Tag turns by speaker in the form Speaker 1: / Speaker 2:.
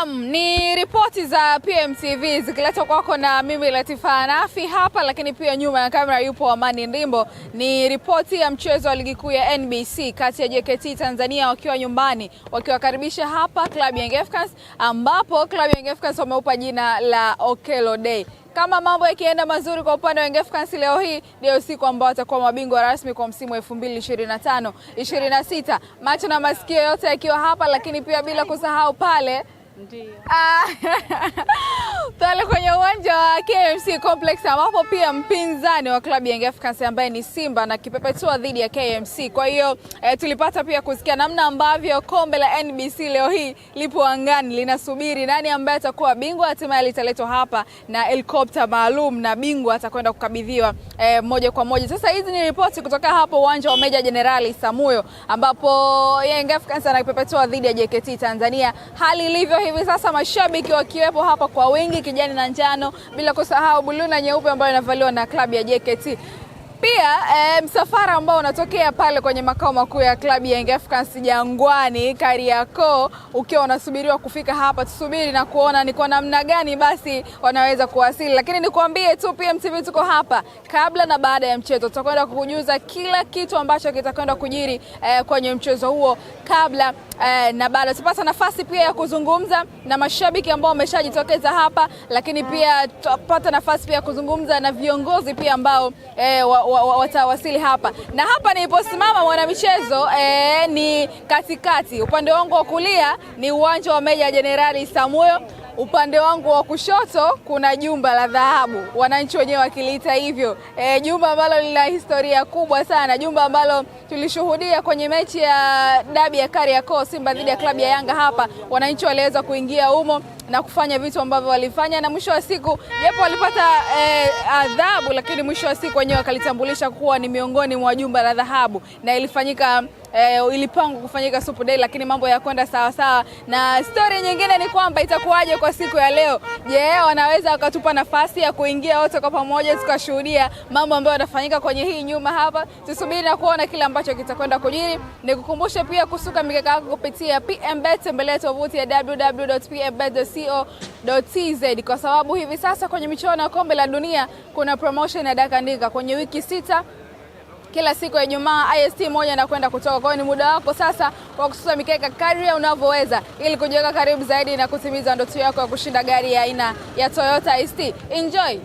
Speaker 1: Naam, ni ripoti za PMTV zikiletwa kwako na mimi Latifa Nafi hapa, lakini pia nyuma ya kamera yupo Amani Ndimbo. Ni ripoti ya mchezo wa ligi kuu ya NBC kati ya JKT Tanzania wakiwa nyumbani wakiwakaribisha hapa Club Young Africans, ambapo Club Young Africans wameupa jina la Okello Day. Kama mambo yakienda mazuri kwa upande wa Young Africans, leo hii ndio siku ambao watakuwa mabingwa rasmi kwa msimu 2025-26. Macho na masikio yote yakiwa hapa, lakini pia bila kusahau pale pale kwenye uwanja wa KMC Complex, ambapo pia mpinzani wa Club Young Africans ambaye ni Simba na kipepetua dhidi ya KMC. Kwa hiyo tulipata pia kusikia namna ambavyo kombe la NBC leo hii lipo angani linasubiri nani ambaye atakuwa bingwa. Hatimaye litaletwa hapa na helikopta maalum na bingwa atakwenda kukabidhiwa moja kwa moja. Sasa hizi ni ripoti kutoka hapo uwanja wa Meja Jenerali Samuyo, ambapo Young Africans anakipepetua dhidi ya JKT Tanzania. Hali ilivyo hivi sasa, mashabiki wakiwepo hapa kwa wingi, kijani na njano, bila kusahau buluu na nyeupe ambayo inavaliwa na klabu ya JKT. Pia msafara ambao unatokea pale kwenye makao makuu ya klabu ya Young Africans Jangwani Kariakoo ukiwa unasubiriwa kufika hapa. Tusubiri na kuona ni kwa namna gani basi wanaweza kuwasili, lakini nikwambie tu PMTV tuko hapa kabla na baada ya mchezo. Tutakwenda kukujuza kila kitu ambacho kitakwenda kujiri kwenye mchezo huo kabla na baada. Tupata nafasi pia ya kuzungumza na mashabiki ambao wameshajitokeza hapa, lakini pia tupata nafasi pia ya kuzungumza na viongozi pia ambao watawasili hapa. Na hapa niliposimama mwanamichezo ni katikati. Upande wangu wa kulia ni uwanja wa Meja Jenerali Samuyo. Upande wangu wa kushoto kuna jumba la dhahabu, wananchi wenyewe wakiliita hivyo. Jumba ambalo lina historia kubwa sana, jumba ambalo tulishuhudia kwenye mechi ya dabi ya Kariakoo, Simba dhidi ya klabu ya Yanga. Hapa wananchi waliweza kuingia humo na kufanya vitu ambavyo walifanya, na mwisho wa siku japo walipata adhabu, lakini mwisho wa siku wenyewe wakalitambulisha kuwa ni miongoni mwa jumba la dhahabu, na ilifanyika ilipangwa kufanyika Super Day, lakini mambo ya kwenda sawa sawa. Na story nyingine ni kwamba itakuwaje kwa siku ya leo. Je, wanaweza wakatupa nafasi ya kuingia wote kwa pamoja tukashuhudia mambo ambayo yanafanyika kwenye hii nyuma hapa? Tusubiri na kuona kile ambacho kitakwenda kujiri. Nikukumbushe pia kusuka mikeka yako kupitia PMBet. Tembelea tovuti ya www.pmbet.co.tz kwa sababu hivi sasa kwenye michuano ya kombe la dunia kuna promotion ya dakika kwenye wiki 6. Kila siku ya Ijumaa IST moja na kwenda kutoka. Kwa hiyo ni muda wako sasa wa kususa mikeka kadri unavyoweza ili kujiweka karibu zaidi na kutimiza ndoto yako ya kushinda gari ya aina ya Toyota IST. Enjoy.